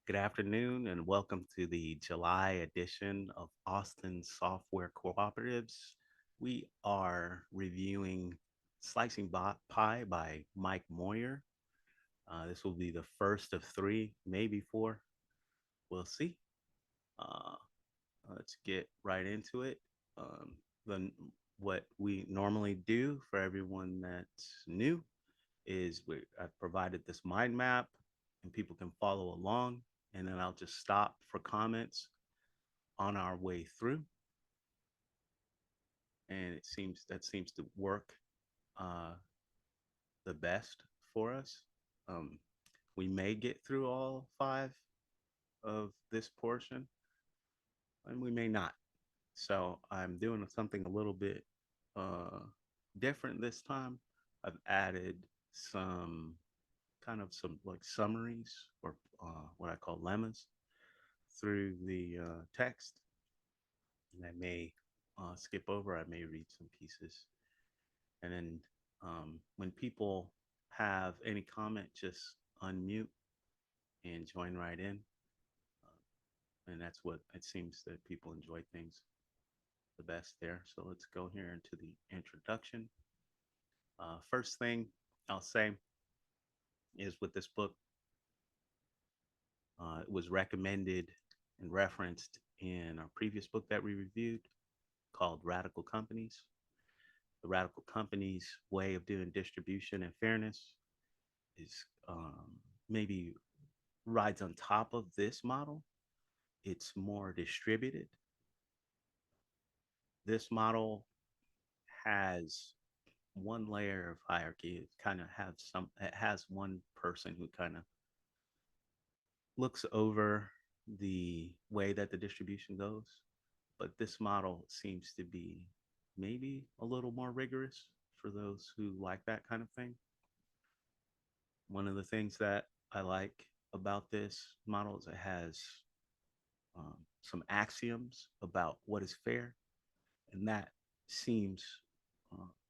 Good afternoon and welcome to the July edition of Austin Software Cooperatives. We are reviewing Slicing Pie by Mike Moyer. This will be the first of three, maybe four. We'll see. Uh, let's get right into it. Um, then what we normally do for everyone that's new is I've provided this mind map and people can follow along, and then I'll just stop for comments on our way through, and that seems to work uh, the best for us. Um, we may get through all five of this portion, and we may not. So I'm doing something a little bit uh, different this time. I've added some some like summaries or what I call lemmas through the text, and I may skip over. I may read some pieces, and then when people have any comment, just unmute and join right in. And that's what it seems that people enjoy things the best there. So let's go here into the introduction. First thing I'll say is with this book, it was recommended and referenced in our previous book that we reviewed called Radical Companies. The Radical Companies way of doing distribution and fairness is maybe rides on top of this model. It's more distributed. This model has one layer of hierarchy. It has one person who kind of looks over the way that the distribution goes. But this model seems to be maybe a little more rigorous for those who like that kind of thing. One of the things that I like about this model is it has some axioms about what is fair, and that seems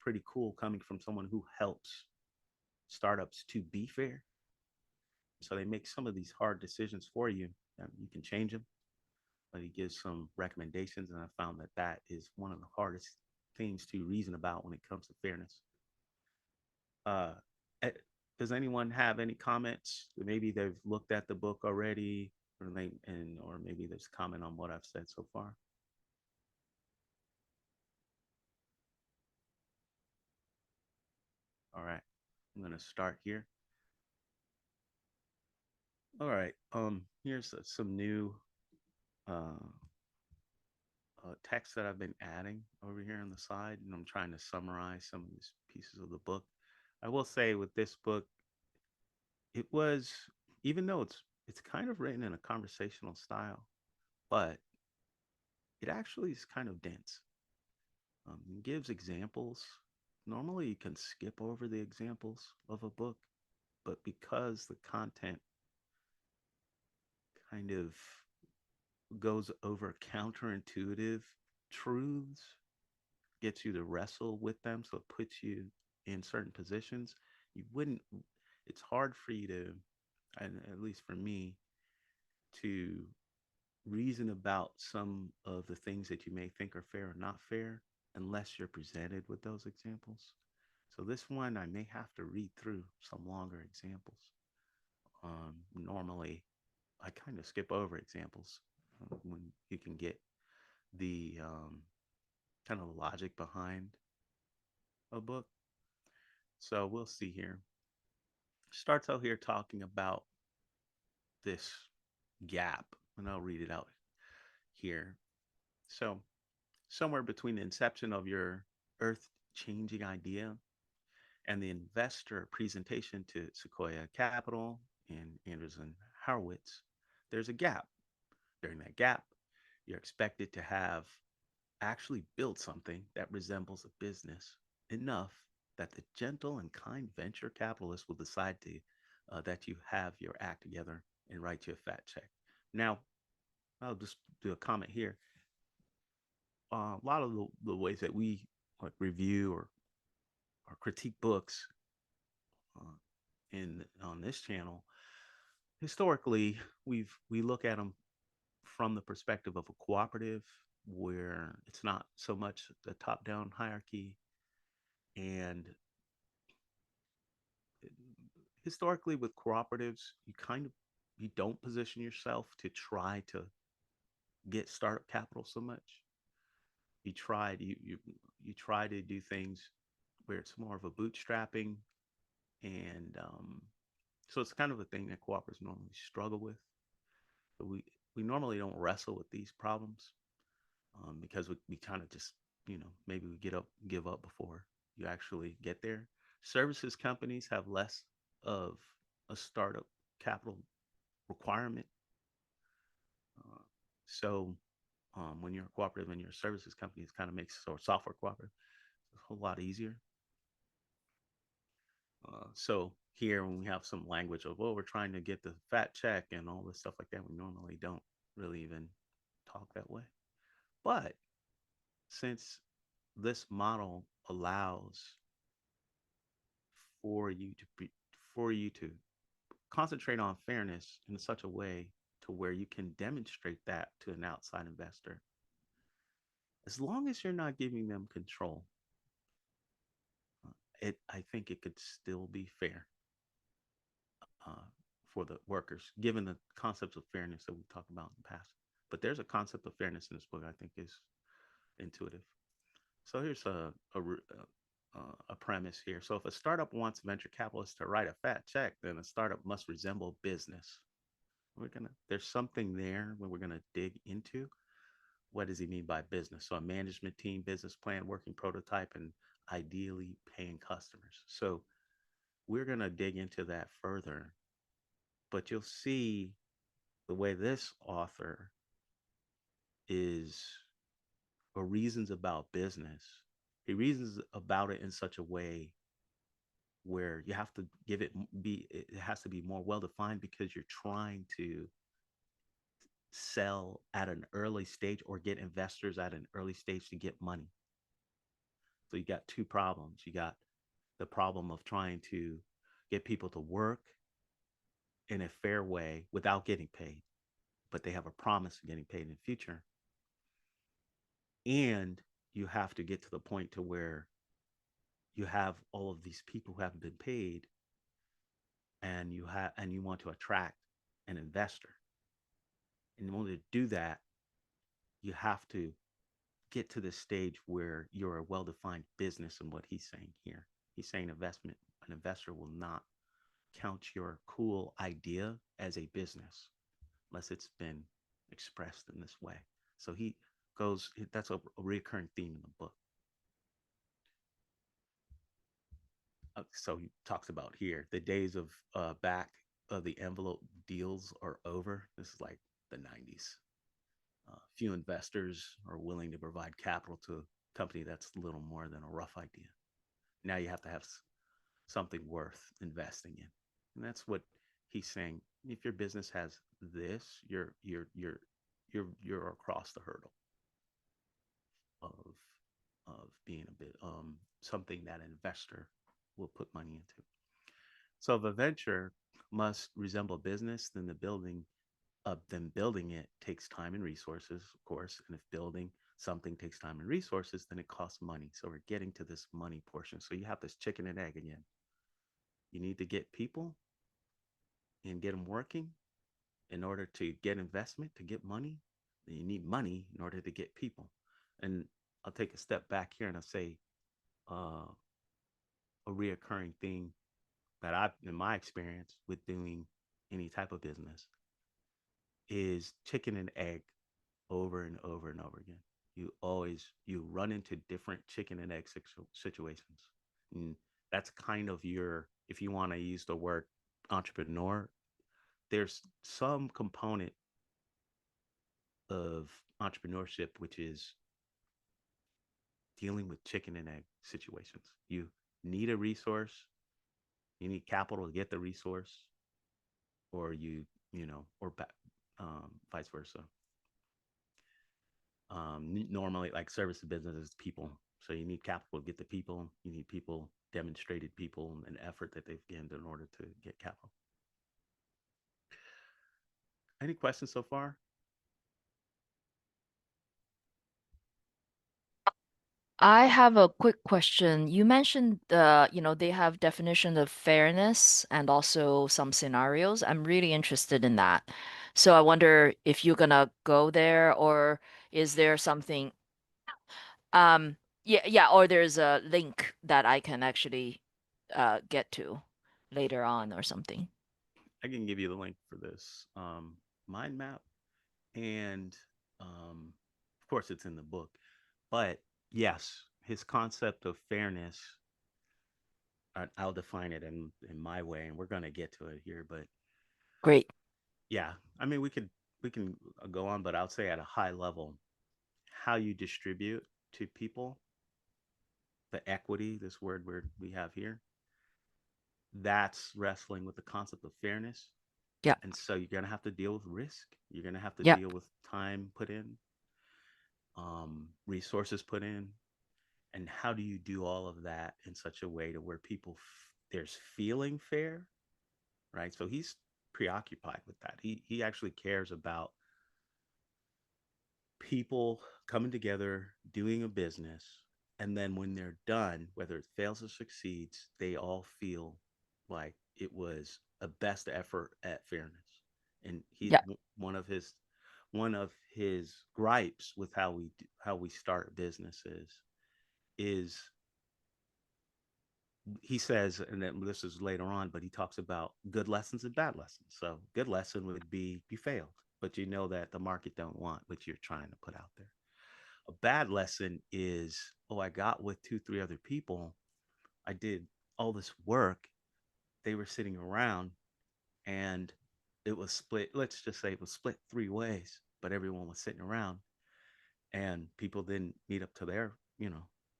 pretty cool coming from someone who helps startups to be fair. So they make some of these hard decisions for you. You can change them, but he gives some recommendations, and I found that that is one of the hardest things to reason about when it comes to fairness. Uh, eh, does anyone have any comments? Maybe they've looked at the book already, or maybe there's comment on what I've said so far. All right, I'm gonna start here. All right, here's some new uh, text that I've been adding over here on the side, and I'm trying to summarize some of these pieces of the book. I will say with this book, it was, even though it's kind of written in a conversational style, but it actually is kind of dense. It gives examples. Normally, you can skip over the examples of a book, but because the content kind of goes over counterintuitive truths, gets you to wrestle with them, so it puts you in certain positions. You wouldn't, it's hard for you to, and at least for me, to reason about some of the things that you may think are fair or not fair unless you're presented with those examples. So this one, I may have to read through some longer examples. Normally, I kind of skip over examples when you can get the kind of logic behind a book. So we'll see here. Starts out here talking about this gap, and I'll read it out here. So, somewhere between the inception of your earth changing idea and the investor presentation to Sequoia Capital and Anderson Horowitz, there's a gap. During that gap, you're expected to have actually built something that resembles a business enough that the gentle and kind venture capitalist will decide to that you have your act together and write you a fat check. Now, I'll just do a comment here. A lot of the ways that we like review or critique books in on this channel historically, we look at them from the perspective of a cooperative where it's not so much the top down hierarchy. And historically with cooperatives, you don't position yourself to try to get startup capital so much. You try to do things where it's more of a bootstrapping, and so it's kind of a thing that cooperatives normally struggle with. But we normally don't wrestle with these problems, because we kind of just, maybe we give up before you actually get there. Services companies have less of a startup capital requirement. Uh, so when you're a cooperative and you're a services company, it kind of makes, or software cooperative, a whole lot easier. So here, when we have some language of, well, we're trying to get the fat check and all this stuff like that, we normally don't really even talk that way. But since this model allows for you to be, for you to concentrate on fairness in such a way to where you can demonstrate that to an outside investor, as long as you're not giving them control, I think it could still be fair, uh, for the workers, given the concepts of fairness that we've talked about in the past. But there's a concept of fairness in this book I think is intuitive. So here's a premise here. So if a startup wants venture capitalists to write a fat check, then a startup must resemble business. There's something there when we're gonna dig into what does he mean by business. So a management team, business plan, working prototype, and ideally paying customers. So we're gonna dig into that further, but you'll see the way this author is, or reasons about business. He reasons about it in such a way where you have to give it be it has to be more well defined, because you're trying to sell at an early stage or get investors at an early stage to get money. So you got two problems. You got the problem of trying to get people to work in a fair way without getting paid, but they have a promise of getting paid in the future. And you have to get to the point to where you have all of these people who haven't been paid, and you want to attract an investor. And in order to do that, you have to get to this stage where you're a well-defined business. And what he's saying here, he's saying an investor will not count your cool idea as a business unless it's been expressed in this way. So that's a recurring theme in the book. So he talks about here the days of back of the envelope deals are over. This is like the 90s. Few investors are willing to provide capital to a company that's little more than a rough idea. Now you have to have something worth investing in, and that's what he's saying. If your business has this, you're across the hurdle of being a bit something that an investor will put money into. So if a venture must resemble business, then building it takes time and resources, of course. And if building something takes time and resources, then it costs money. So we're getting to this money portion. So you have this chicken and egg again. You need to get people and get them working in order to get investment, to get money. Then you need money in order to get people. And I'll take a step back here and I'll say, uh, a reoccurring thing that I've, in my experience with doing any type of business, is chicken and egg over and over and over again. You run into different chicken and egg situations. And that's kind of your, if you want to use the word entrepreneur, there's some component of entrepreneurship which is dealing with chicken and egg situations. You need a resource, you need capital to get the resource, or vice versa. Normally, like service business is people, so you need capital to get the people. You need people, demonstrated people, and effort that they've gained in order to get capital. Any questions so far? I have a quick question. You mentioned they have definition of fairness and also some scenarios. I'm really interested in that. So I wonder if you're gonna go there or is there something um yeah, or there's a link that I can actually get to later on or something. I can give you the link for this mind map, and of course, it's in the book. But yes, his concept of fairness, I'll define it in my way, and we're gonna get to it here. But Great. yeah, I mean, we can go on, but I'll say at a high level, how you distribute to people the equity, this word we have here, that's wrestling with the concept of fairness. Yeah. And so you're going to have to deal with risk. You're going to have to Yeah. deal with time put in, resources put in. And how do you do all of that in such a way to where there's feeling fair, right? So he's preoccupied with that. He actually cares about people coming together, doing a business, and then when they're done, whether it fails or succeeds, they all feel like it was a best effort at fairness. And he Yeah. one of his gripes with how we start businesses is he says, and then this is later on, but he talks about good lessons and bad lessons. So good lesson would be you failed, but you know that the market don't want what you're trying to put out there. A bad lesson is, oh, I got with two, three other people. I did all this work. They were sitting around and it was split. Let's just say it was split three ways, but everyone was sitting around and people didn't meet up to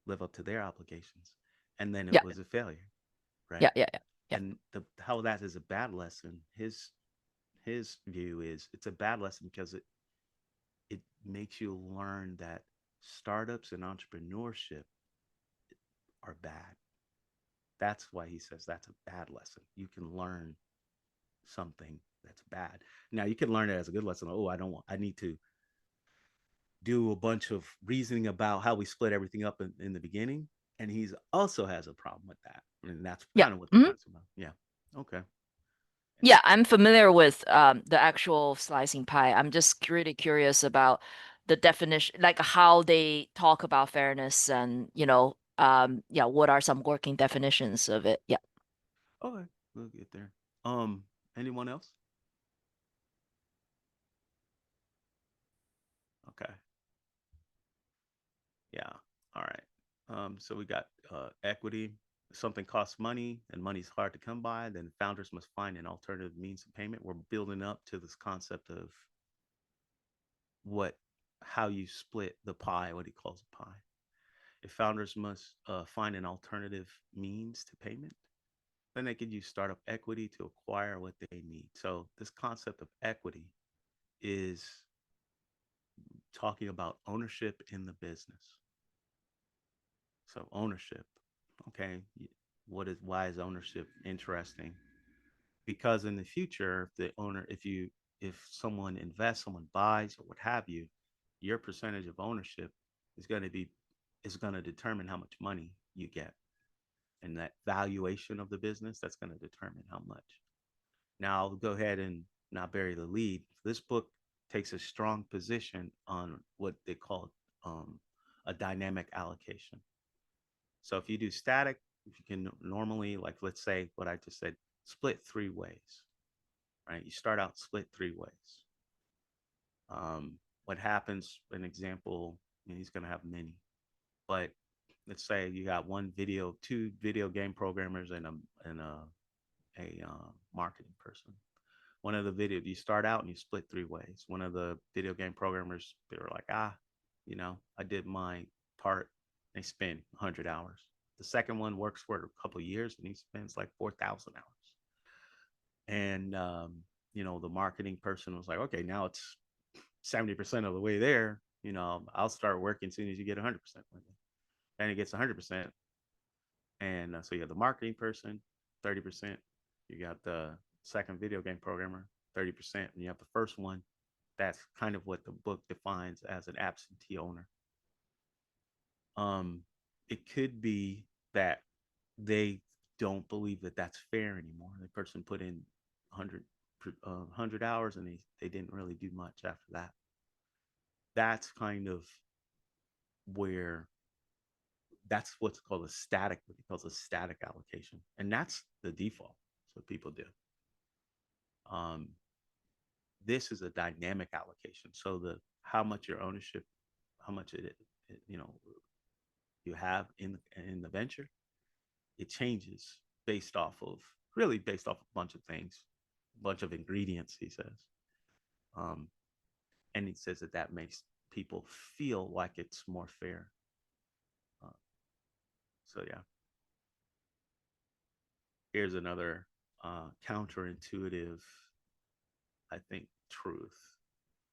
live up to their obligations. And then it Yeah. was a failure, Yeah. right? Yeah. Yeah. Yeah. And how that is a bad lesson, his view is it's a bad lesson because it makes you learn that startups and entrepreneurship are bad. That's why he says that's a bad lesson. You can learn something that's bad. Now you can learn it as a good lesson. Oh, I need to do a bunch of reasoning about how we split everything up in the beginning. And he's also has a problem with that. And that's Yeah. kind of what the Mhm. book's about. Yeah. Okay. Yeah, I'm familiar with the actual slicing pie. I'm just really curious about the definition, like how they talk about fairness and, yeah, what are some working definitions of it? Yeah. Okay. We'll get there. Um, anyone else? Okay. Yeah. All right. So we got equity. Something costs money and money's hard to come by, then founders must find an alternative means of payment. We're building up to this concept of what how you split the pie, what he calls a pie. If founders must find an alternative means to payment, then they could use startup equity to acquire what they need. So this concept of equity is talking about ownership in the business. So ownership, okay, why is ownership interesting? Because in the future, if someone invests, someone buys, or what have you, your percentage of ownership is going to be is going to determine how much money you get, and that valuation of the business that's going to determine how much. Now I'll go ahead and not bury the lead. This book takes a strong position on what they call um, a dynamic allocation. So if you do static, if you can normally, like let's say what I just said, split three ways, right? You start out split three ways. What happens, an example, and he's going to have many, but let's say you got two video game programmers and a marketing person. One of the video, you start out and you split three ways. One of the video game programmers, they were like, I did my part. They spend 100 hours. The second one works for a couple of years and he spends like 4,000 hours. And, the marketing person was like, okay, now it's 70% of the way there. I'll start working as soon as you get 100%. Then it gets 100%. And so you have the marketing person, 30%. You got the second video game programmer, 30%. And you have the first one, that's kind of what the book defines as an absentee owner. Um, it could be that they don't believe that that's fair anymore. The person put in 100 hours and they didn't really do much after that. That's kind of where that's what's called a static, what he calls a static allocation. And that's the default. That's what people do. Um, this is a dynamic allocation. So the how much your ownership, how much it you have in the venture, it changes based off of really based off a bunch of things, a bunch of ingredients. He says, um, and he says that that makes people feel like it's more fair. Uh, so yeah, here's another counterintuitive, I think, truth.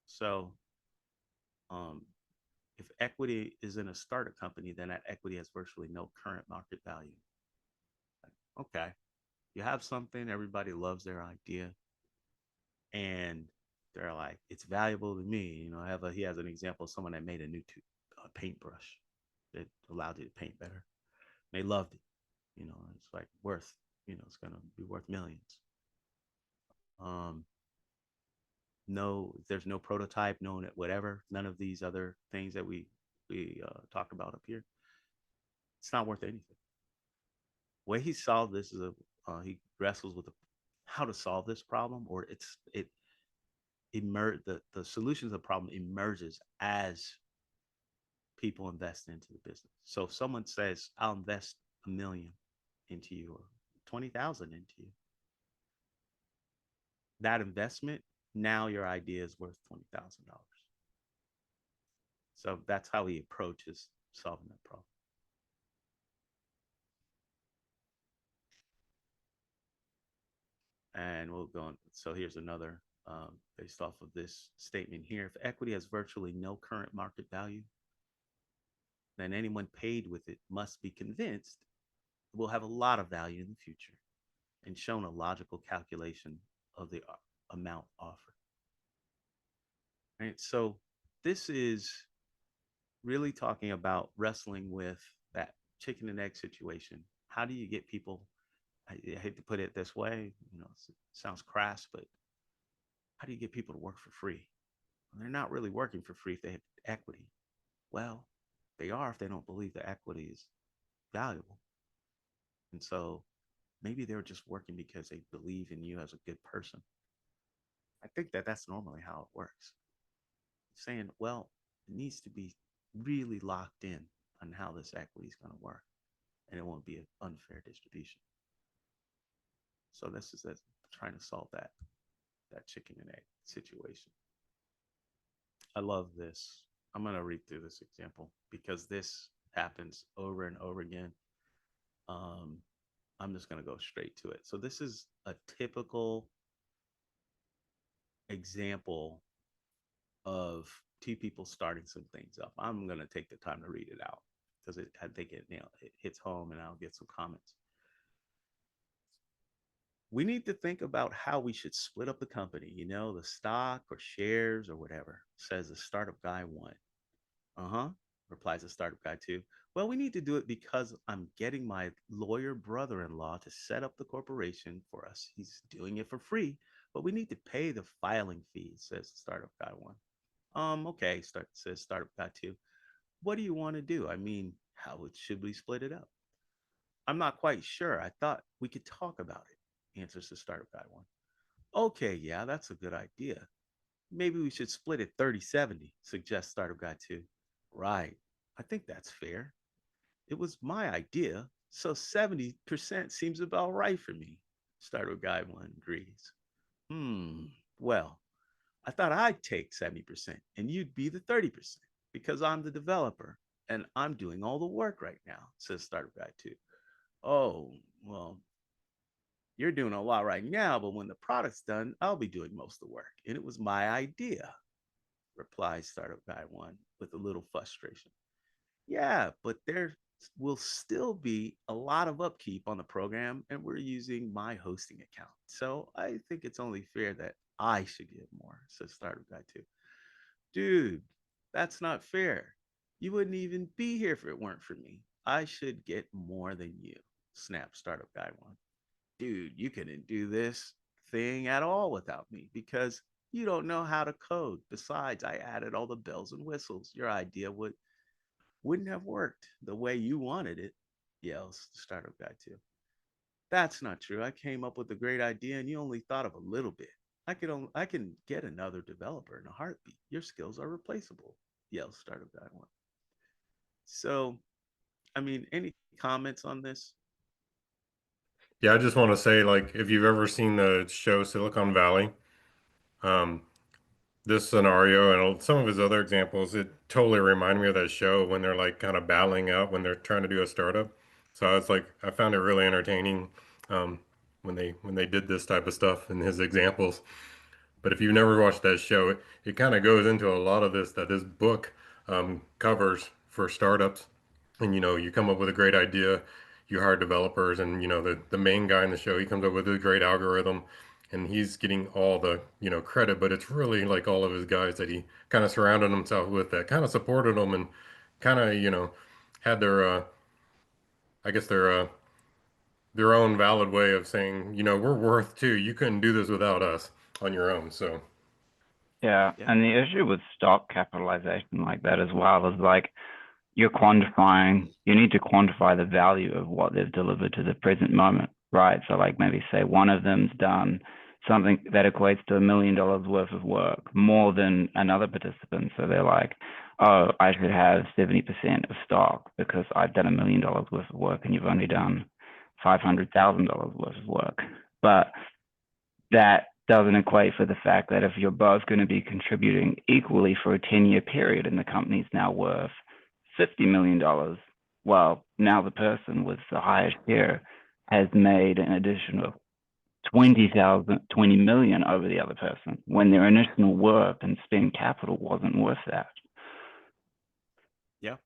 So um, if equity is in a startup company, then that equity has virtually no current market value. Like, okay, you have something, everybody loves their idea, and they're like, it's valuable to me. He has an example of someone that made a new paintbrush that allowed you to paint better. They loved it. It's like worth, it's gonna be worth millions. Um, no, there's no prototype, no whatever, none of these other things that we talk about up here. It's not worth anything. The way he solved this is he wrestles with how to solve this problem, or the solution to the problem emerges as people invest into the business. So if someone says, I'll invest 1 million into you or 20,000 into you, that investment, now your idea is worth $20,000. So that's how he approaches solving that problem. And we'll go on. So here's another based off of this statement here. If equity has virtually no current market value, then anyone paid with it must be convinced it will have a lot of value in the future and shown a logical calculation of the amount offered. Right. So this is really talking about wrestling with that chicken and egg situation. How do you get people? I hate to put it this way, it sounds crass, but how do you get people to work for free? Well, they're not really working for free if they have equity. Well, they are if they don't believe the equity is valuable. And so maybe they're just working because they believe in you as a good person. I think that that's normally how it works. Saying, well, it needs to be really locked in on how this equity is going to work, and it won't be an unfair distribution. So this is trying to solve that chicken and egg situation. I love this. I'm going to read through this example because this happens over and over again. Um, I'm just going to go straight to it. So this is a typical example of two people starting some things up. I'm going to take the time to read it out because I think it hits home, and I'll get some comments. We need to think about how we should split up the company, the stock or shares or whatever, says the startup guy one. Uh-huh, replies the startup guy two. Well, we need to do it because I'm getting my lawyer brother-in-law to set up the corporation for us. He's doing it for free, but we need to pay the filing fees, says the startup guy one. Okay, says startup guy two. What do you want to do? I mean, how should we split it up? I'm not quite sure. I thought we could talk about it, answers the startup guy one. Okay, yeah, that's a good idea. Maybe we should split it 30-70, suggests startup guy two. Right. I think that's fair. It was my idea, so 70% seems about right for me. Startup guy one agrees. Hmm. Well, I thought I'd take 70% and you'd be the 30% because I'm the developer and I'm doing all the work right now, says startup guy two. Oh, well, you're doing a lot right now, but when the product's done, I'll be doing most of the work. And it was my idea, replies startup guy one with a little frustration. Yeah, but there will still be a lot of upkeep on the program, and we're using my hosting account. So I think it's only fair that I should get more, says Startup Guy 2. Dude, that's not fair. You wouldn't even be here if it weren't for me. I should get more than you, snapped Startup Guy 1. Dude, you couldn't do this thing at all without me because you don't know how to code. Besides, I added all the bells and whistles. Your idea wouldn't have worked the way you wanted it, yells the Startup Guy 2. That's not true. I came up with a great idea and you only thought of a little bit. I can get another developer in a heartbeat. Your skills are replaceable, yells Startup Guy 1. So, I mean, any comments on this? Yeah, I just want to say, like, if you've ever seen the show Silicon Valley, um, this scenario and some of his other examples, it totally reminded me of that show when they're like kind of battling out when they're trying to do a startup. So I was like, I found it really entertaining um, when they did this type of stuff in his examples. But if you've never watched that show, it kind of goes into a lot of this that this book covers for startups. And you come up with a great idea, you hire developers, and the main guy in the show, he comes up with a great algorithm, and he's getting all the credit. But it's really like all of his guys that he kind of surrounded himself with that kind of supported them and kind of had their I guess their own valid way of saying we're worth too. You couldn't do this without us on your own. So. Yeah, Yeah. and the issue with stock capitalization like that as well is like you're quantifying, you need to quantify the value of what they've delivered to the present moment, right? So, like, maybe say one of them's done something that equates to $1 million worth of work more than another participant. So they're like, oh, I should have 70% of stock because I've done $1 million worth of work and you've only done $500,000 worth of work. But that doesn't equate for the fact that if you're both going to be contributing equally for a 10-year period and the company's now worth $50 million, well, now the person with the highest share has made an additional 20 million over the other person when their initial work and spend capital wasn't worth that. Yeah.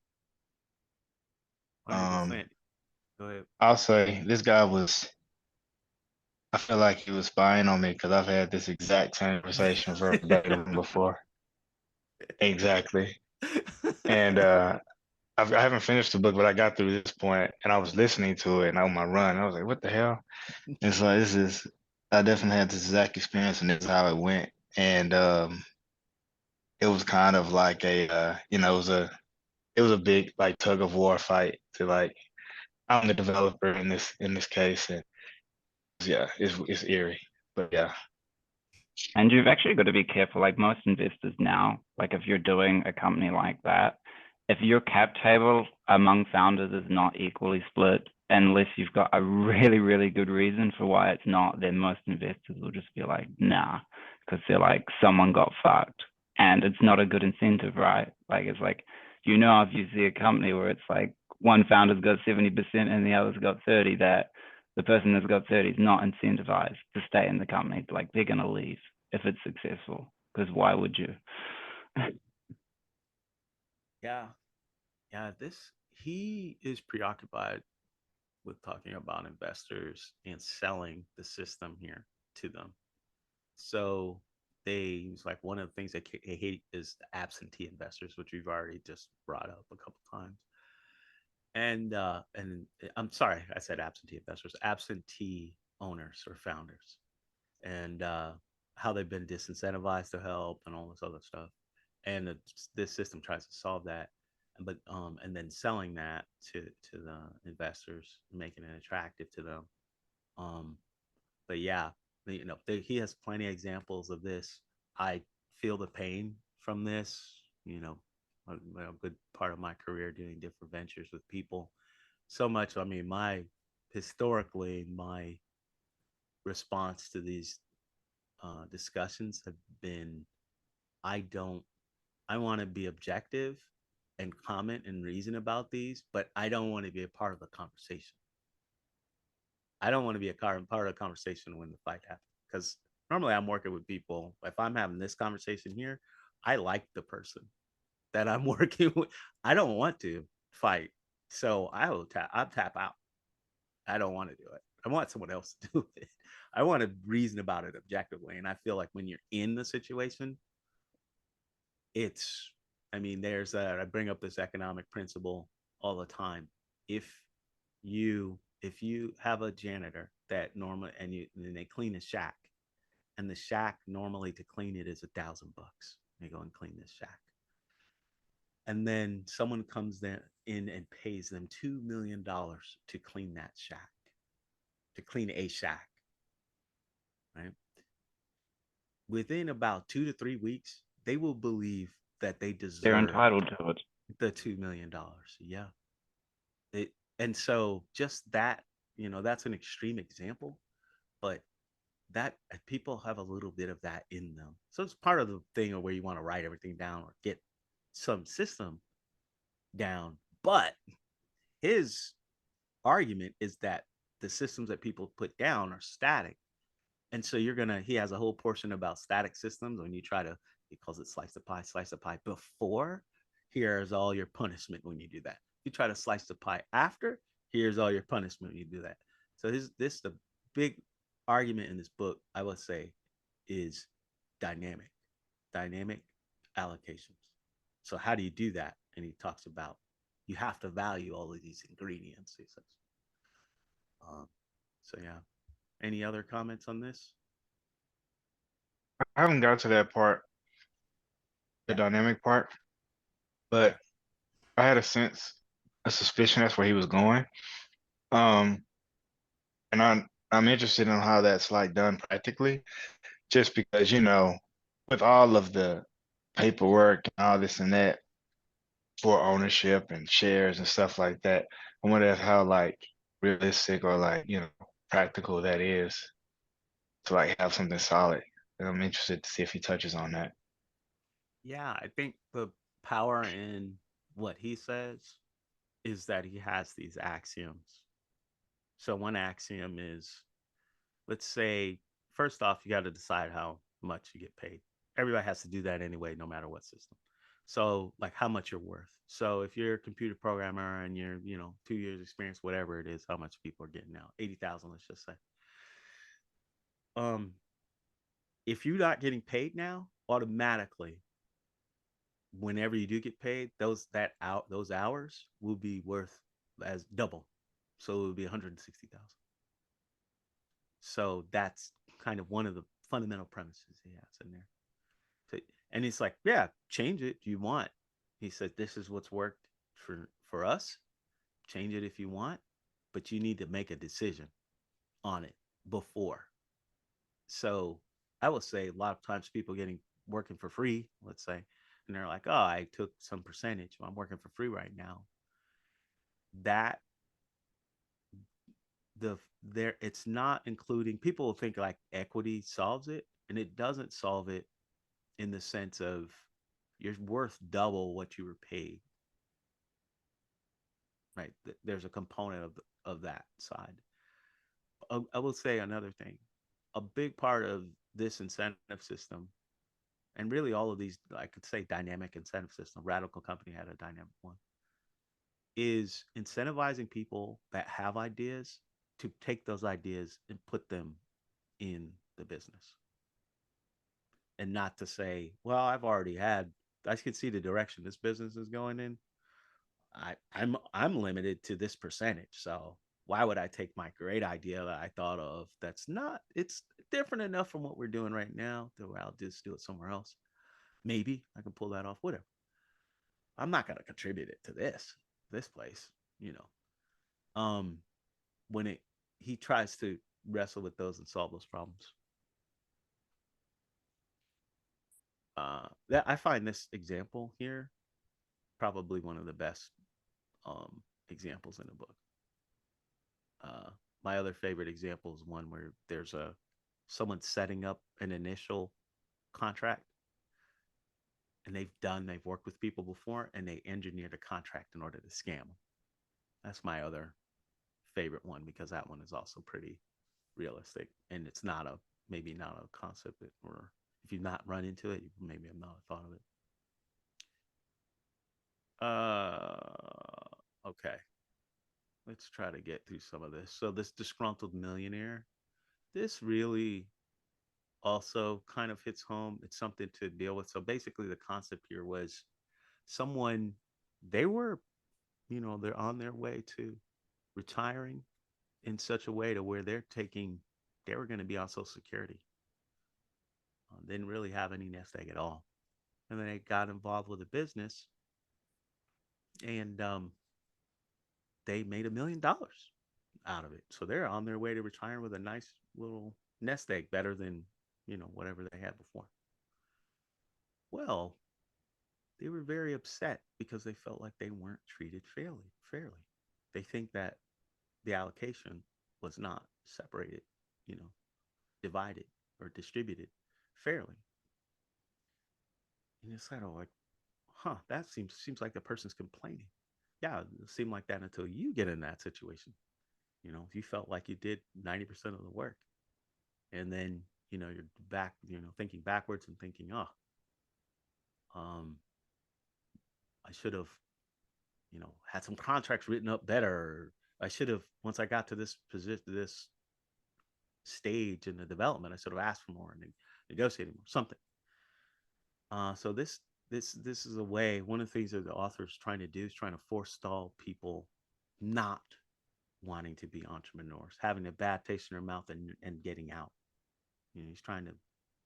100%. Um, Go ahead. I'll say this guy was. I feel like he was spying on me because I've had this exact same conversation verbatim before. Exactly. And I haven't finished the book, but I got through this point and I was listening to it and on my run, I was like, what the hell? And so I definitely had this exact experience and this is how it went. And it was kind of like it was a big like tug of war fight to like, I'm the developer in this case. And yeah, it's eerie, but yeah. And you've actually got to be careful. Like most investors now, like if you're doing a company like that, if your cap table among founders is not equally split, unless you've got a really, really good reason for why it's not, then most investors will just be like, nah, because they're like, someone got fucked. And it's not a good incentive, right? Like, it's like, if you see a company where it's like one founder's got 70% and the other's got 30, that the person that's got 30 is not incentivized to stay in the company. Like, they're going to leave if it's successful. Because why would you? Yeah. Yeah. He is preoccupied with talking about investors and selling the system here to them. So he's like, one of the things they hate is the absentee investors, which we've already just brought up a couple times. And I'm sorry, I said absentee investors, absentee owners or founders, and how they've been disincentivized to help and all this other stuff. And this system tries to solve that, but and then selling that to the investors, making it attractive to them. Um, but yeah, he has plenty of examples of this. I feel the pain from this. A good part of my career doing different ventures with people. So much. I mean, my response to these discussions have been, I don't. I want to be objective and comment and reason about these, but I don't want to be a part of the conversation. I don't want to be a part of the conversation when the fight happens because normally I'm working with people. If I'm having this conversation here, I like the person that I'm working with. I don't want to fight, so I'll tap out. I don't want to do it. I want someone else to do it. I want to reason about it objectively. And I feel like when you're in the situation, it's, I mean, there's a, I bring up this economic principle all the time. If if you have a janitor that normally and they clean a shack, and the shack normally to clean it is $1,000. They go and clean this shack, and then someone comes there in and pays them $2 million to clean that shack, to clean a shack, right? Within about 2 to 3 weeks, they will believe that they They're deserve entitled to it. the $2 million. Yeah. It, and so just that, that's an extreme example, but that people have a little bit of that in them. So it's part of the thing of where you want to write everything down or get some system down. But his argument is that the systems that people put down are static. And so he has a whole portion about static systems. When you try to, he calls it slice the pie before, here's all your punishment when you do that. You try to slice the pie after, here's all your punishment when you do that. So the big argument in this book, I would say, is dynamic allocations. So how do you do that? And he talks about you have to value all of these ingredients, he says. Um, so yeah. Any other comments on this? I haven't got to that part, the Yeah. dynamic part, but I had a suspicion that's where he was going. Um, and I'm interested in how that's like done practically, just because, with all of the paperwork and all this and that for ownership and shares and stuff like that, I wonder how like realistic or like, practical that is to like have something solid. And I'm interested to see if he touches on that. Yeah, I think the power in what he says is that he has these axioms. So one axiom is, let's say, first off, you got to decide how much you get paid. Everybody has to do that anyway, no matter what system. So, like, how much you're worth. So, if you're a computer programmer and you're, 2 years experience, whatever it is, how much people are getting now, 80,000, let's just say. Um, if you're not getting paid now, automatically, whenever you do get paid, those hours will be worth as double. So it would be 160,000. So that's kind of one of the fundamental premises he has in there. So, and it's like, yeah, change it if you want. He said, this is what's worked for us. Change it if you want, but you need to make a decision on it before. So I will say a lot of times people working for free, let's say, and they're like, oh, I took some percentage. I'm working for free right now. That it's not including, people will think like equity solves it, and it doesn't solve it in the sense of you're worth double what you were paid, right? There's a component of that side. I will say another thing. A big part of this incentive system, and really all of these, I could say dynamic incentive system, Radical Company had a dynamic one, is incentivizing people that have ideas to take those ideas and put them in the business. And not to say, well, I can see the direction this business is going in. I'm limited to this percentage. So why would I take my great idea that I thought of that's not, it's different enough from what we're doing right now to where I'll just do it somewhere else. Maybe I can pull that off, whatever. I'm not gonna contribute it to this place, you know. When it he tries to wrestle with those and solve those problems. That I find this example here probably one of the best examples in the book. Uh, my other favorite example is one where there's someone setting up an initial contract, and they've worked with people before, and they engineered a contract in order to scam them. That's my other favorite one because that one is also pretty realistic, and it's maybe not a concept that, or if you've not run into it, you maybe have not thought of it. Okay. let's try to get through some of this. So this disgruntled millionaire, this really also kind of hits home. It's something to deal with. So basically, the concept here was someone, they were, they're on their way to retiring in such a way to where they were going to be on Social Security. Didn't really have any nest egg at all. And then they got involved with a business, and they made $1 million out of it. So they're on their way to retiring with a nice little nest egg, better than, whatever they had before. Well, they were very upset because they felt like they weren't treated fairly. They think that the allocation was not separated, you know, divided or distributed fairly. And it's kind of like, that seems like the person's complaining. Yeah, it seemed like that until you get in that situation. If you felt like you did 90% of the work, and then you're back, thinking backwards and thinking, um, I should have, had some contracts written up better. I should have, once I got to this position, this stage in the development, I should have asked for more and negotiated more, something. So this is a way. One of the things that the author is trying to do is trying to forestall people not wanting to be entrepreneurs, having a bad taste in their mouth and getting out. He's trying to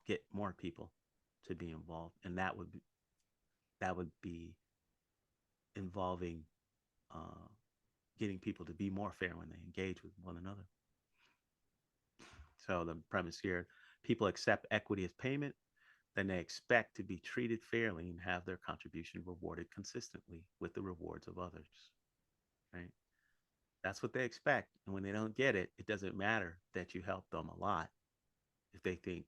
get more people to be involved, and that would be involving uh, getting people to be more fair when they engage with one another. So the premise here: people accept equity as payment, then they expect to be treated fairly and have their contribution rewarded consistently with the rewards of others. Right? That's what they expect, and when they don't get it, it doesn't matter that you helped them a lot. If they think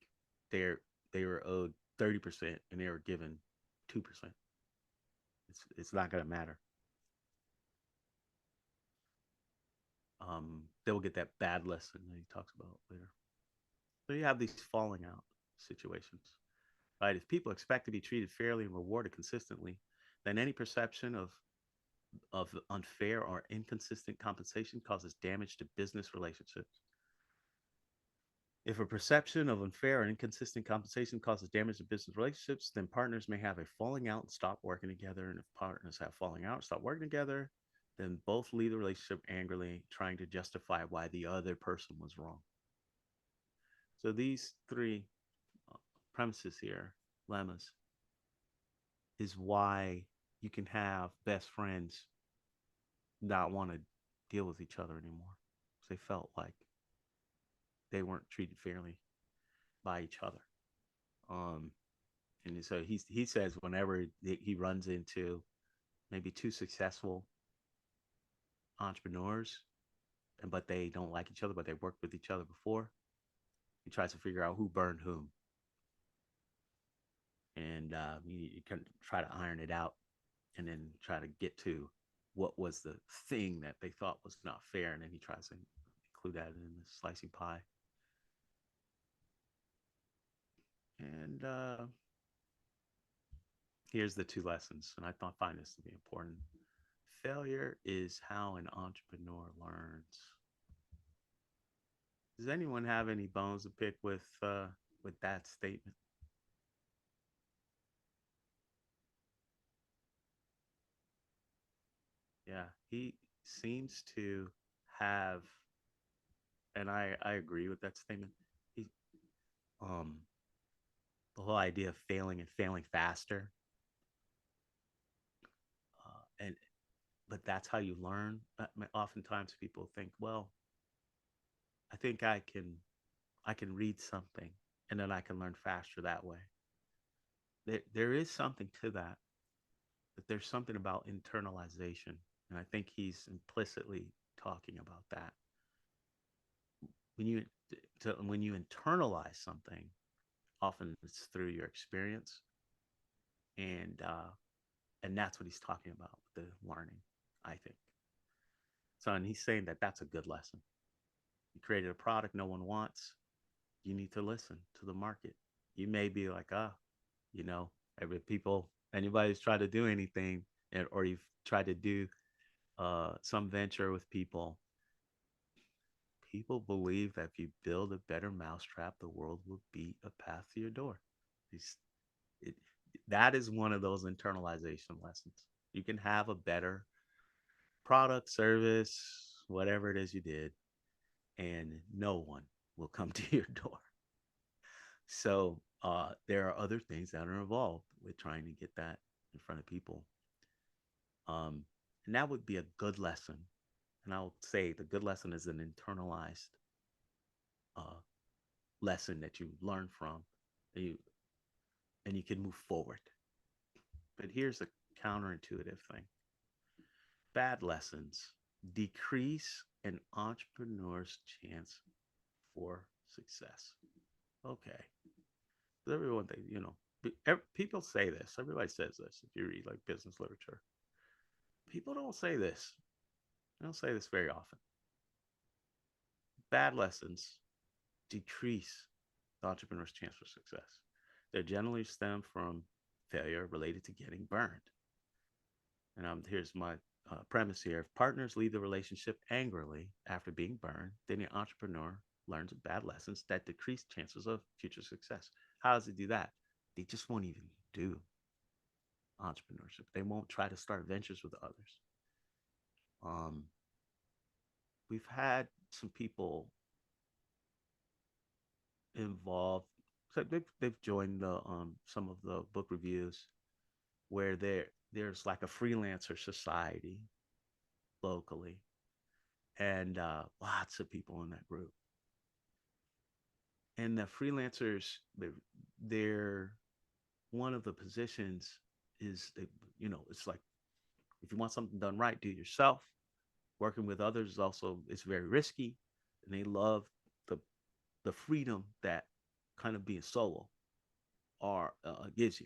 they're they were owed 30% and they were given 2%, it's not going to matter. They will get that bad lesson that he talks about later. So you have these falling out situations, right? If people expect to be treated fairly and rewarded consistently, then any perception of unfair or inconsistent compensation causes damage to business relationships. If a perception of unfair or inconsistent compensation causes damage to business relationships, then partners may have a falling out and stop working together. And if partners have falling out and stop working together, then both leave the relationship angrily, trying to justify why the other person was wrong. So these three premises here, lemmas, is why you can have best friends not want to deal with each other anymore because they felt like they weren't treated fairly by each other. Um, and so he says whenever he runs into maybe two successful entrepreneurs, but they don't like each other, but they worked with each other before, he tries to figure out who burned whom, and you can try to iron it out, and then try to get to what was the thing that they thought was not fair, and then he tries to include that in the slicing pie. And here's the two lessons, and find this to be important. Failure is how an entrepreneur learns. Does anyone have any bones to pick with that statement? Yeah, he seems to have, and I agree with that statement. He, um, the whole idea of failing and failing faster, and but that's how you learn. Oftentimes, people think, well, I think I can read something, and then I can learn faster that way. There is something to that. But there's something about internalization, and I think he's implicitly talking about that. When you when you internalize something, often it's through your experience, and that's what he's talking about with the learning, I think. So, and he's saying that that's a good lesson. You created a product no one wants. You need to listen to the market. You may be like, you know, every people, anybody's tried to do anything, or you've tried to do some venture with people. People believe that if you build a better mousetrap, the world will be a path to your door. These, it, that is one of those internalization lessons. You can have a better product, service, whatever it is you did, and no one will come to your door. So there are other things that are involved with trying to get that in front of people. Um, and that would be a good lesson. And I'll say the good lesson is an internalized uh, lesson that you learn from, and you can move forward. But here's a counterintuitive thing: bad lessons decrease an entrepreneur's chance for success. Okay, everyone, people say this. Everybody says this. If you read like business literature, people don't say this. They don't say this very often. Bad lessons decrease the entrepreneur's chance for success. They generally stem from failure related to getting burned. And here's my premise here. If partners leave the relationship angrily after being burned, then the entrepreneur learns bad lessons that decrease chances of future success. How does it do that? They just won't even do entrepreneurship. They won't try to start ventures with others. Um, we've had some people involved. So they've joined the some of the book reviews where there's like a freelancer society locally, and lots of people in that group. And the freelancers, they're one of the positions is it's like if you want something done right, do it yourself. Working with others is also it's very risky, and they love the the freedom that kind of being solo or gives you.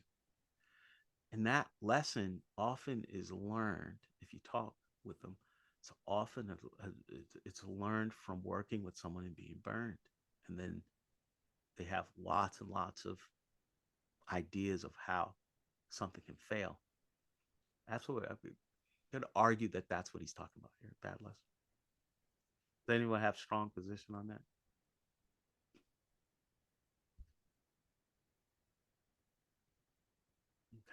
And that lesson often is learned if you talk with them. So often it's learned from working with someone and being burned. And then they have lots and lots of ideas of how something can fail. That's what I'm going to argue that that's what he's talking about here. Bad lesson. Does anyone have strong position on that?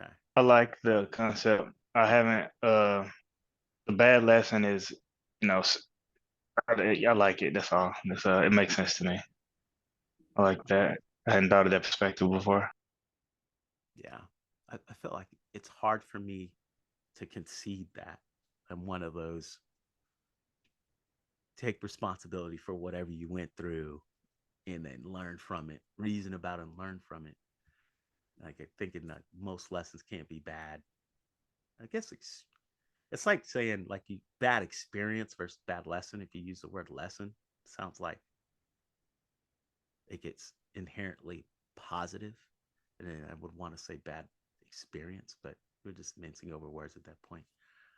Okay. I like the concept. I haven't. The bad lesson is, you know, I like it. That's all. It makes sense to me. I like that. I hadn't thought of that perspective before. Yeah. I feel like it's hard for me to concede that I'm one of those take responsibility for whatever you went through and then learn from it, reason about it and learn from it. Like I thinking that most lessons can't be bad. I guess it's like saying like you bad experience versus bad lesson. If you use the word lesson, it sounds like it gets inherently positive. And then I would want to say bad experience, but we're just mincing over words at that point.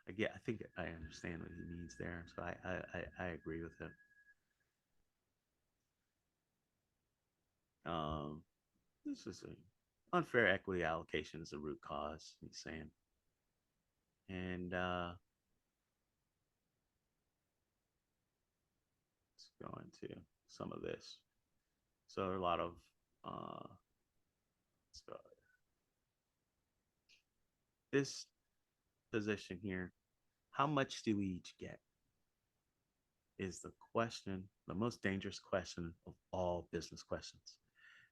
I think I understand what he means there. So I agree with him. Um, this is a unfair equity allocation is a root cause, he's saying. And let's go into some of this. So there are a lot of let's go. This position here, how much do we each get? Is the question, the most dangerous question of all business questions.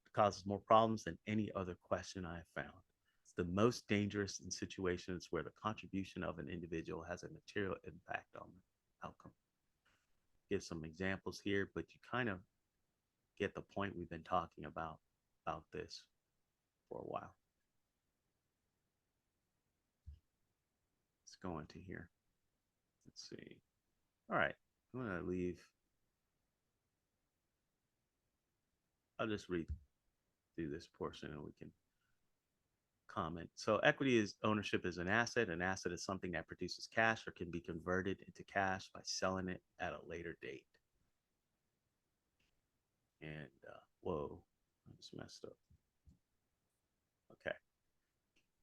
It causes more problems than any other question I have found. It's the most dangerous in situations where the contribution of an individual has a material impact on the outcome. Give some examples here, but you kind of get the point. We've been talking about this for a while. Let's go into here. Let's see. All right, I'm gonna leave. I'll just read through this portion and we can comment. So equity is ownership is an asset. An asset is something that produces cash or can be converted into cash by selling it at a later date. And whoa, I just messed up. Okay,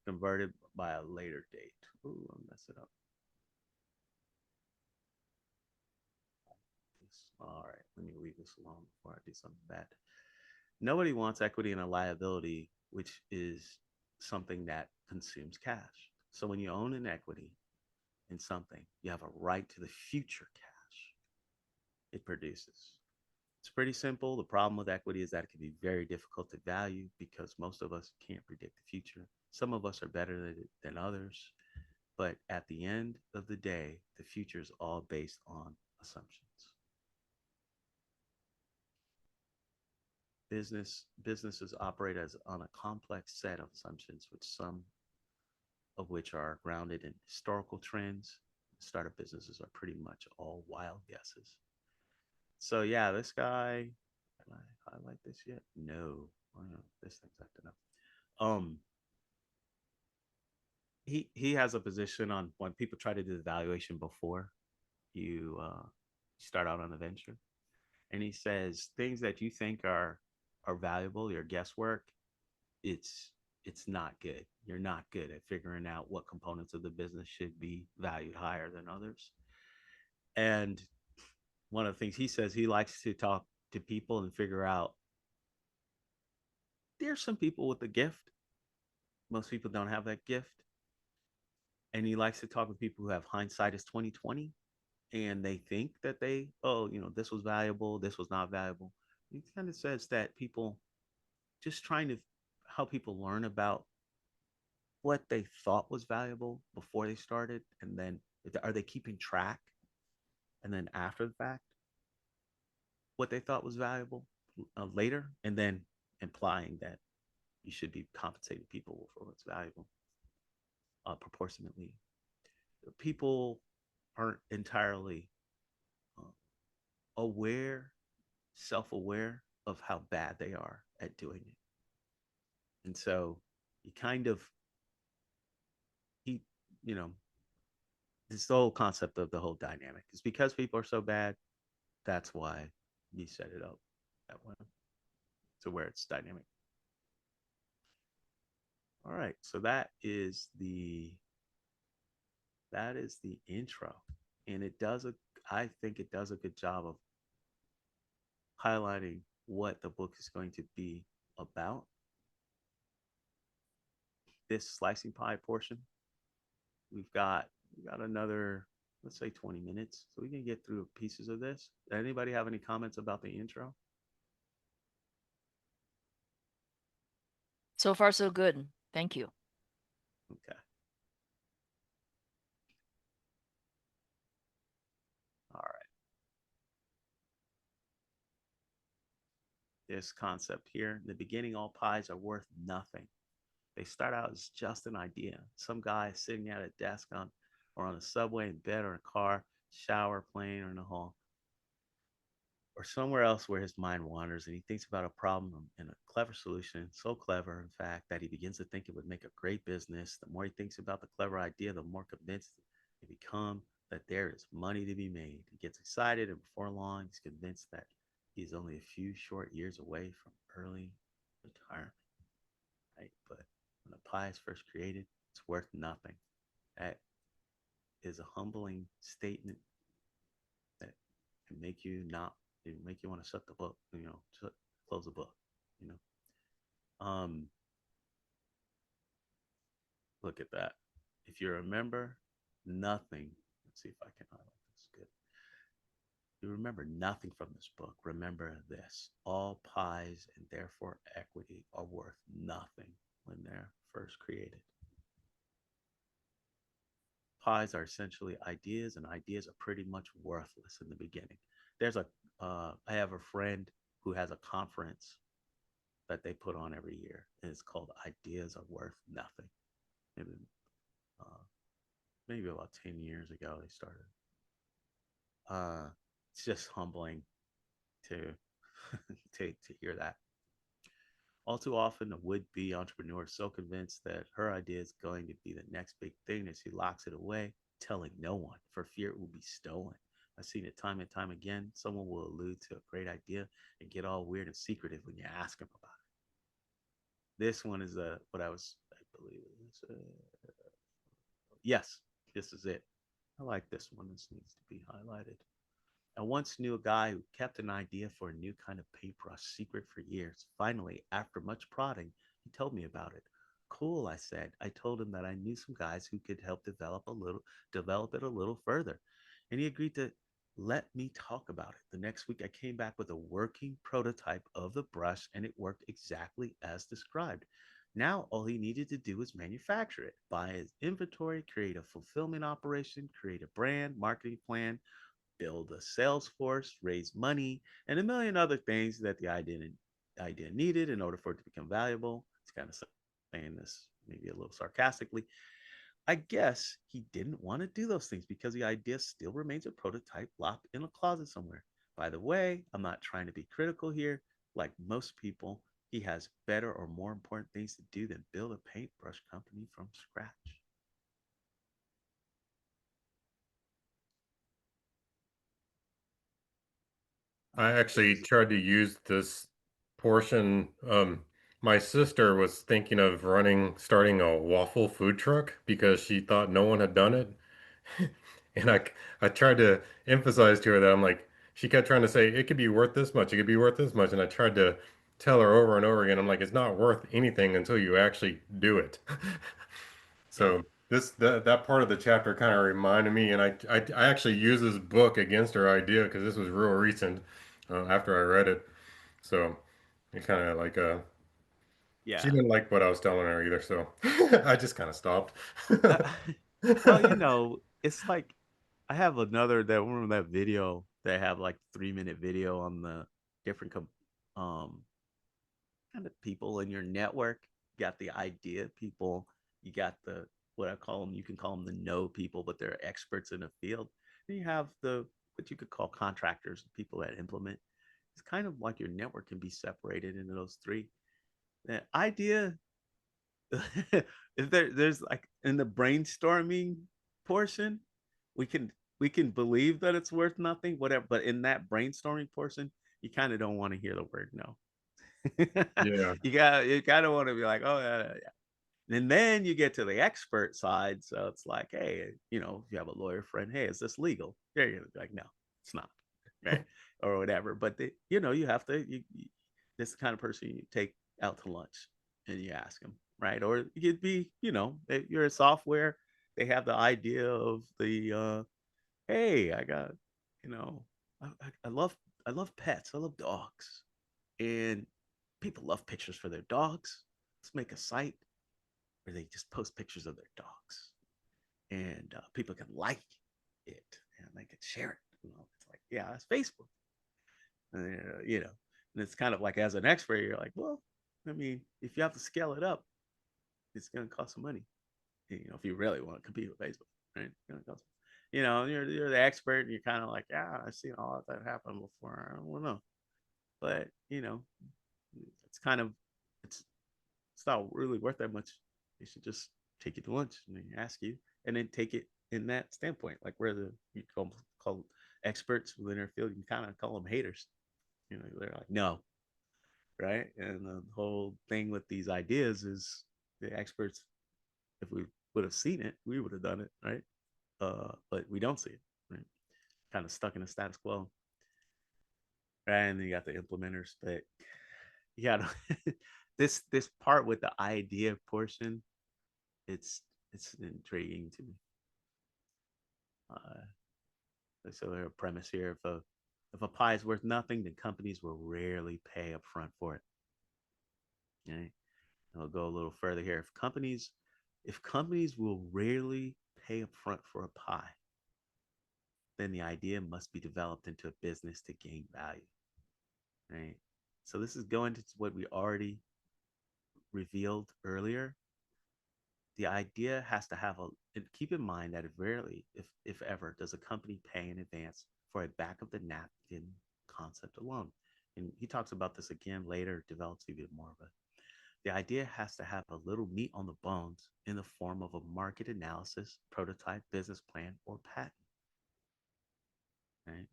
converted by a later date. Ooh, I messed it up. All right, let me leave this alone before I do something bad. Nobody wants equity in a liability, which is something that consumes cash. So when you own an equity in something, you have a right to the future cash it produces. It's pretty simple. The problem with equity is that it can be very difficult to value because most of us can't predict the future. Some of us are better than others, but at the end of the day, the future is all based on assumptions. Businesses operate as on a complex set of assumptions, which some of which are grounded in historical trends. Startup businesses are pretty much all wild guesses. So yeah, this guy, can I highlight this yet? No. Oh, no, this thing's acting up. Um, he has a position on when people try to do the valuation before you start out on a venture, and he says things that you think are valuable, your guesswork, it's it's not good. You're not good at figuring out what components of the business should be valued higher than others. And one of the things he says, he likes to talk to people and figure out there's some people with a gift. Most people don't have that gift. And he likes to talk with people who have hindsight is 2020 and they think that this was valuable, this was not valuable. He kind of says that people just trying to help people learn about what they thought was valuable before they started, and then are they keeping track, and then after the fact, what they thought was valuable later, and then implying that you should be compensating people for what's valuable proportionately. People aren't entirely uh, aware, self-aware of how bad they are at doing it, and so he kind of he you know this the whole concept of the whole dynamic is because people are so bad. That's why you set it up that way to where it's dynamic. All right, so that is the intro, and I think it does a good job of highlighting what the book is going to be about. This slicing pie portion, we've got another, let's say, 20 minutes, so we can get through pieces of this. Anybody have any comments about the intro? So far, so good. Thank you. Okay. All right. This concept here in the beginning, all pies are worth nothing. They start out as just an idea. Some guy sitting at a desk or on a subway, in bed, or in a car, shower, plane, or in a hall, or somewhere else where his mind wanders and he thinks about a problem and a clever solution. So clever, in fact, that he begins to think it would make a great business. The more he thinks about the clever idea, the more convinced he becomes that there is money to be made. He gets excited, and before long, he's convinced that he's only a few short years away from early retirement. Right? But when a pie is first created, it's worth nothing. That is a humbling statement that can make you not it make you want to shut the book, close the book, you know. Look at that. If you remember nothing, let's see if I can highlight this good. You remember nothing from this book. Remember this: all pies and therefore equity are worth nothing when they're first created. Pies are essentially ideas, and ideas are pretty much worthless in the beginning. I have a friend who has a conference that they put on every year, and it's called Ideas Are Worth Nothing. Maybe, uh, maybe about 10 years ago they started. It's just humbling to to hear that. All too often, a would-be entrepreneur is so convinced that her idea is going to be the next big thing that she locks it away, telling no one for fear it will be stolen. I've seen it time and time again. Someone will allude to a great idea and get all weird and secretive when you ask them about it. This one is I believe it was, yes, this is it. I like this one. This needs to be highlighted. I once knew a guy who kept an idea for a new kind of paintbrush secret for years. Finally, after much prodding, he told me about it. Cool, I said. I told him that I knew some guys who could help develop it a little further. And he agreed to let me talk about it. The next week, I came back with a working prototype of the brush, and it worked exactly as described. Now, all he needed to do was manufacture it, buy his inventory, create a fulfillment operation, create a brand, marketing plan, build a sales force, raise money, and a million other things that the idea needed in order for it to become valuable. It's kind of saying this maybe a little sarcastically. I guess he didn't want to do those things because the idea still remains a prototype locked in a closet somewhere. By the way, I'm not trying to be critical here. Like most people, he has better or more important things to do than build a paintbrush company from scratch. I actually tried to use this portion. My sister was thinking of starting a waffle food truck because she thought no one had done it. And I tried to emphasize to her that I'm like, she kept trying to say it could be worth this much, it could be worth this much. And I tried to tell her over and over again, I'm like, it's not worth anything until you actually do it. Yeah. So that part of the chapter kind of reminded me, and I actually used this book against her idea because this was real recent after I read it. So it kind of like she Yeah. didn't like what I was telling her either, so I just kind of stopped. Uh, well, it's like I have another that remember that video they have like 3 minute video on the different um kind of people in your network. You got the idea people, you got the what I call them, you can call them the know people, but they're experts in a field. Then you have the what you could call contractors, people that implement. It's kind of like your network can be separated into those three. The idea if there's like in the brainstorming portion, we can we can believe that it's worth nothing, whatever. But in that brainstorming portion, you kind of don't want to hear the word no. Yeah, You kind of want to be like, oh yeah. And then you get to the expert side, so it's like, hey, if you have a lawyer friend, hey, is this legal? You're gonna be like, no, it's not, right, or whatever. But you have to. This is the kind of person you take out to lunch and you ask them, right? Or you'd be, you're a software. They have the idea of the, hey, I got, you know, I love pets. I love dogs, and people love pictures for their dogs. Let's make a site where they just post pictures of their dogs, and people can like it and they can share it. It's like, yeah, it's Facebook, and it's kind of like as an expert, you're like, well, I mean, if you have to scale it up, it's going to cost some money. If you really want to compete with Facebook, right? It's going to cost. You're the expert, and you're kind of like, yeah, I've seen all of that happen before. I don't know, but it's kind of it's it's not really worth that much. They should just take you to lunch and then ask you, and then take it in that standpoint, like where you call experts within their field, you can kind of call them haters. They're like, no, right? And the whole thing with these ideas is the experts, if we would have seen it, we would have done it, right? But we don't see it, right? Kind of stuck in the status quo, right? And then you got the implementers, but yeah, this part with the idea portion, it's intriguing to me. So there's a premise here: if a pie is worth nothing, then companies will rarely pay up front for it. Okay? And I'll go a little further here. If companies will rarely pay up front for a pie, then the idea must be developed into a business to gain value. Right. So this is going to what we already revealed earlier. The idea has to have and keep in mind that rarely, if ever, does a company pay in advance for a back of the napkin concept alone. And he talks about this again later, develops even more of it. The idea has to have a little meat on the bones in the form of a market analysis, prototype, business plan, or patent. Right?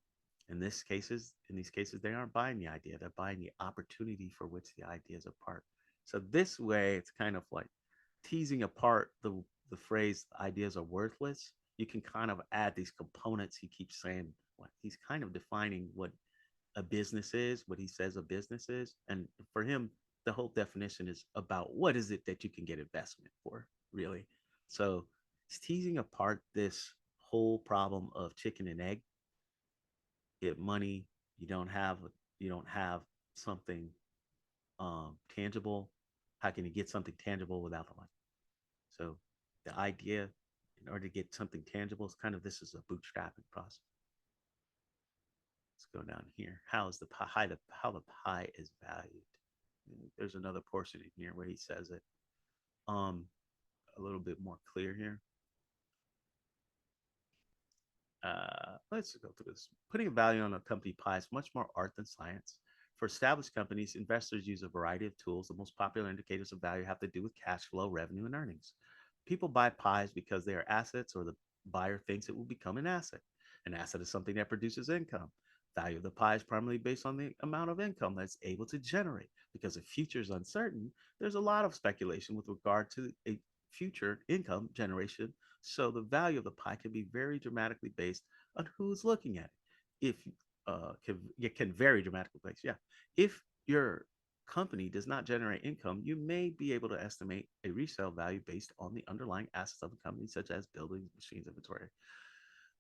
In these cases, they aren't buying the idea; they're buying the opportunity for which the idea is a part. So this way, it's kind of like teasing apart the phrase "ideas are worthless." You can kind of add these components. He keeps saying, "What he's kind of defining what a business is, what he says a business is. And for him, the whole definition is about what is it that you can get investment for, really. So he's teasing apart this whole problem of chicken and egg. Get money, you don't have you don't have something tangible. How can you get something tangible without the money? So the idea, in order to get something tangible, is kind of this is a bootstrapping process. Let's go down here. How is the pie? How the pie is valued? There's another portion in here where he says it a little bit more clear here. Let's go through this. Putting a value on a company pie is much more art than science. For established companies, investors use a variety of tools. The most popular indicators of value have to do with cash flow, revenue, and earnings. People buy pies because they are assets, or the buyer thinks it will become an asset. An asset is something that produces income. Value of the pie is primarily based on the amount of income that's able to generate. Because the future is uncertain, there's a lot of speculation with regard to a future income generation. So the value of the pie can be very dramatically based on who's looking at it. If it can vary dramatically based, yeah. If your company does not generate income, you may be able to estimate a resale value based on the underlying assets of a company, such as buildings, machines, inventory.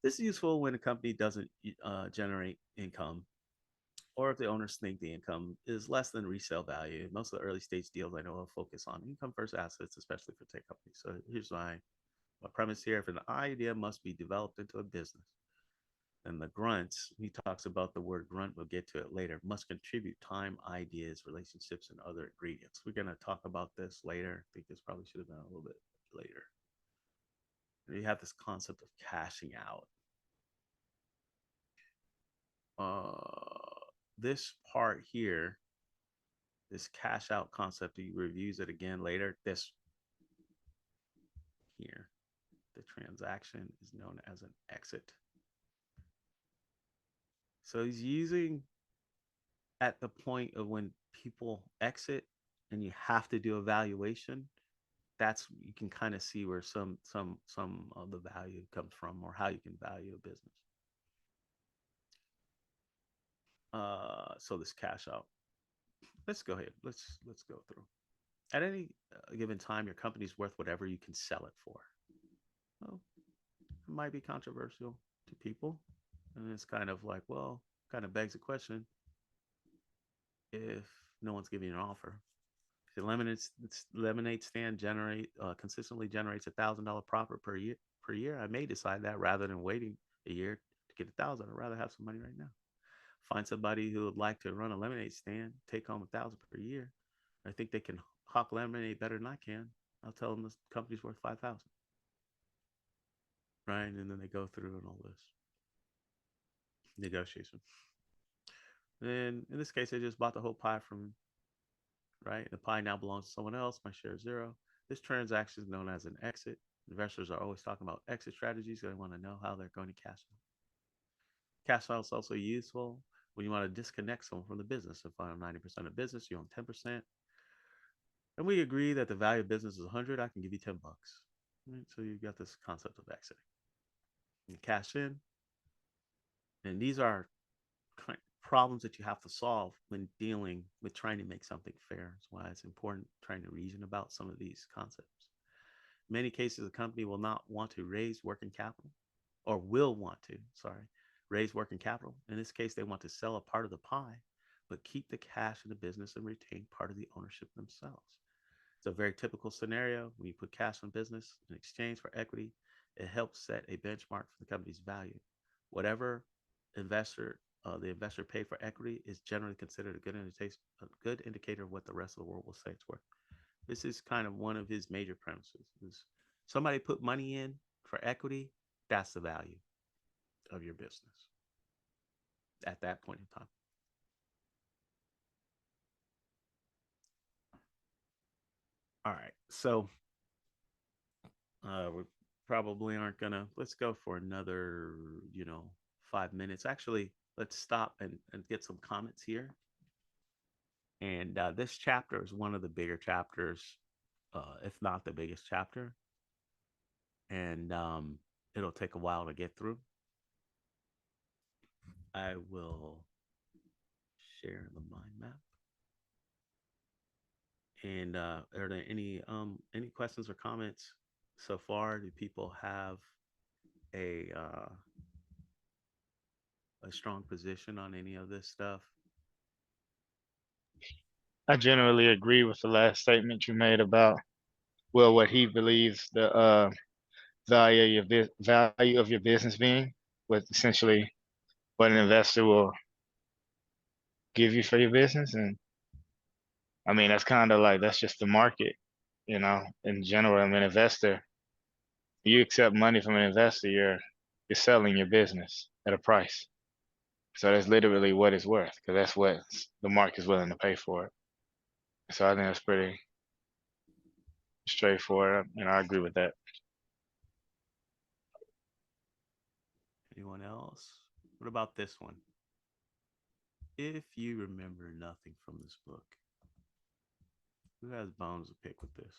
This is useful when a company doesn't generate income, or if the owners think the income is less than resale value. Most of the early stage deals I know of focus on income first assets, especially for tech companies. So here's my premise here. If an idea must be developed into a business, then the grunts, he talks about the word grunt, we'll get to it later, must contribute time, ideas, relationships, and other ingredients. We're going to talk about this later. I think this probably should have been a little bit later. You have this concept of cashing out. This part here, this cash out concept, he reviews it again later. This here, the transaction is known as an exit. So he's using at the point of when people exit and you have to do a valuation. That's, you can kind of see where some of the value comes from, or how you can value a business. So this cash out. Let's go ahead. Let's go through. At any given time, your company's worth whatever you can sell it for. Well, it might be controversial to people, and it's kind of like, well, kind of begs the question: if no one's giving you an offer, if the lemonade stand consistently generates $1,000 profit per year, I may decide that rather than waiting a year to get 1,000. I'd rather have some money right now. Find somebody who would like to run a lemonade stand, take home 1,000 per year. I think they can hawk lemonade better than I can. I'll tell them this company's worth 5,000. Right? And then they go through and all this negotiation. And in this case, they just bought the whole pie from, right? The pie now belongs to someone else. My share is 0. This transaction is known as an exit. Investors are always talking about exit strategies. They want to know how they're going to cash out. Cash out is also useful when you want to disconnect someone from the business. If I own 90% of business, you own 10%. And we agree that the value of business is 100, I can give you $10. Right? So you've got this concept of exiting. You cash in. And these are kind of problems that you have to solve when dealing with trying to make something fair. That's why it's important trying to reason about some of these concepts. In many cases, a company will not want to raise working capital, or will want to, raise working capital. In this case, they want to sell a part of the pie, but keep the cash in the business and retain part of the ownership themselves. It's a very typical scenario. When you put cash in business in exchange for equity, it helps set a benchmark for the company's value. Whatever the investor paid for equity is generally considered a good indicator of what the rest of the world will say it's worth. This is kind of one of his major premises. Is somebody put money in for equity, that's the value of your business at that point in time. All right, so we probably aren't gonna, let's go for another 5 minutes. Actually, let's stop and get some comments here. And this chapter is one of the bigger chapters, if not the biggest chapter, and it'll take a while to get through. I will share the mind map. And are there any questions or comments so far? Do people have a a strong position on any of this stuff? I generally agree with the last statement you made about, well, what he believes the value of your business being, with essentially what an investor will give you for your business. And I mean, that's kind of like, that's just the market, in general. I mean, investor, you accept money from an investor, you're selling your business at a price. So that's literally what it's worth, because that's what the market's willing to pay for it. So I think that's pretty straightforward. I agree with that. Anyone else? What about this one? If you remember nothing from this book, who has bones to pick with this?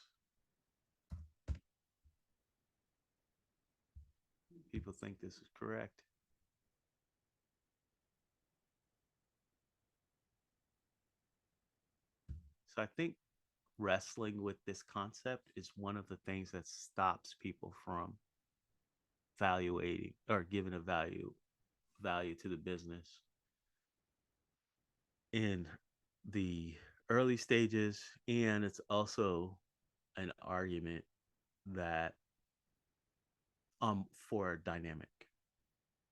People think this is correct. So I think wrestling with this concept is one of the things that stops people from valuating or giving a value to the business in the early stages. And it's also an argument that for dynamic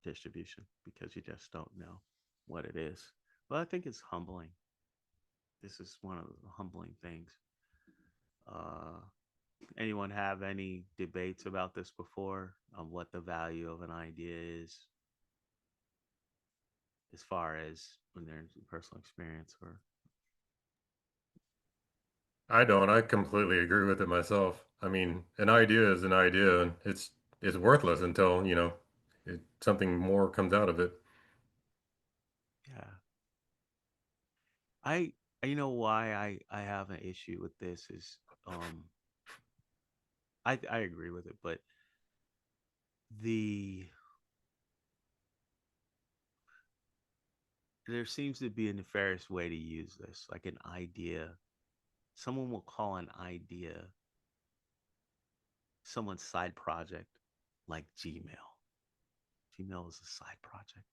distribution, because you just don't know what it is. But I think it's humbling. This is one of the humbling things. Anyone have any debates about this before on what the value of an idea is, as far as when there's personal experience? Or I don't. I completely agree with it myself. I mean, an idea is an idea, and it's worthless until, something more comes out of it. yeah, I you know why I have an issue with this is I agree with it, but the there seems to be a nefarious way to use this, like an idea. Someone will call an idea someone's side project, like Gmail. Gmail is a side project,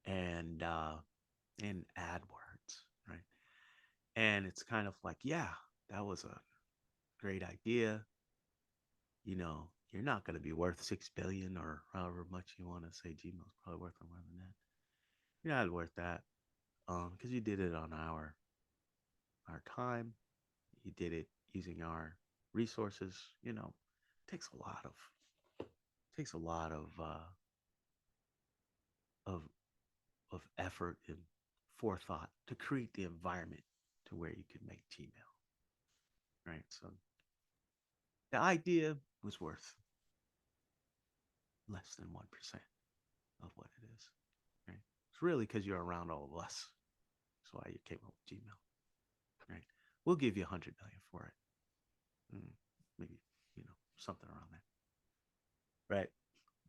and AdWords, right? And it's kind of like, yeah, that was a great idea. You're not going to be worth 6 billion or however much you want to say. Gmail's probably worth more than that. You're not worth that, because you did it on our time. You did it using our resources. It takes a lot of of effort and forethought to create the environment to where you could make Gmail, right? So the idea was worth less than 1% of what it is, right? It's really because you're around all of us. That's why you came up with Gmail, right? We'll give you 100 million for it. Maybe, something around that, right?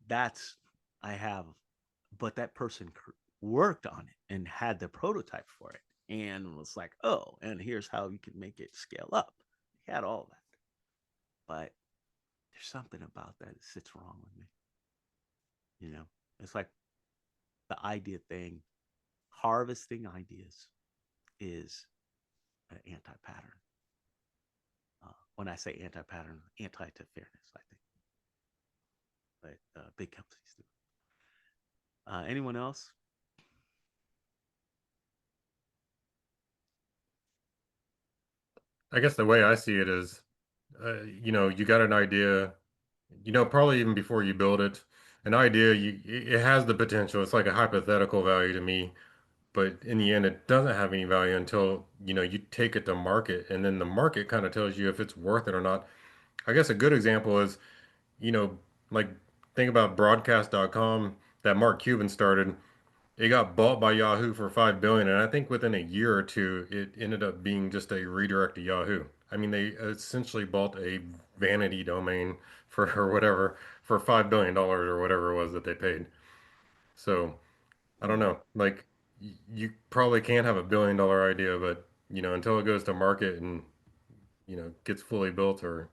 That's, I have, but that person worked on it and had the prototype for it and was like, oh, and here's how you can make it scale up. He had all that. But there's something about that sits wrong with me. It's like the idea thing, harvesting ideas is an anti-pattern. When I say anti-pattern, anti to fairness, I think. But big companies do. Anyone else? I guess the way I see it is, you got an idea, probably even before you build it, an idea, it has the potential. It's like a hypothetical value to me, but in the end, it doesn't have any value until, you take it to market, and then the market kind of tells you if it's worth it or not. I guess a good example is, you know, like think about broadcast.com that Mark Cuban started. It got bought by Yahoo for 5 billion, and I think within a year or two, it ended up being just a redirect to Yahoo. I mean, they essentially bought a vanity domain for or whatever for $5 billion or whatever it was that they paid. So I don't know. Like you probably can't have $1 billion idea, but until it goes to market and gets fully built or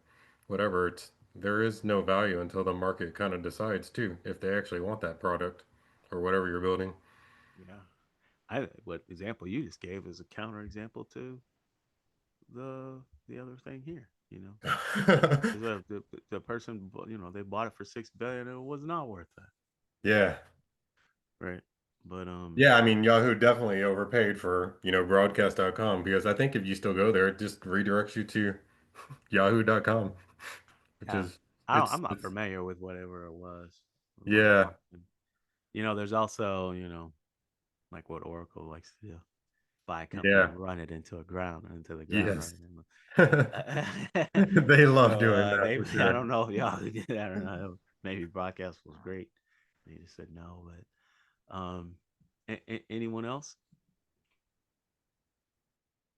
whatever, there is no value until the market kind of decides too if they actually want that product or whatever you're building. Yeah. What example you just gave is a counter example to the other thing here. The person, they bought it for 6 billion. And it was not worth that, Yeah. right? But Yeah, I mean, Yahoo definitely overpaid for, broadcast.com because I think if you still go there, it just redirects you to yahoo.com, which yeah, is I'm not it's familiar with whatever it was. yeah. There's also, like what Oracle likes to do, buy a company Yeah. and run it into the ground, Yes. right? They love So doing that they, for I sure. don't know if y'all did that or not. Maybe broadcast was great. They just said no, but anyone else?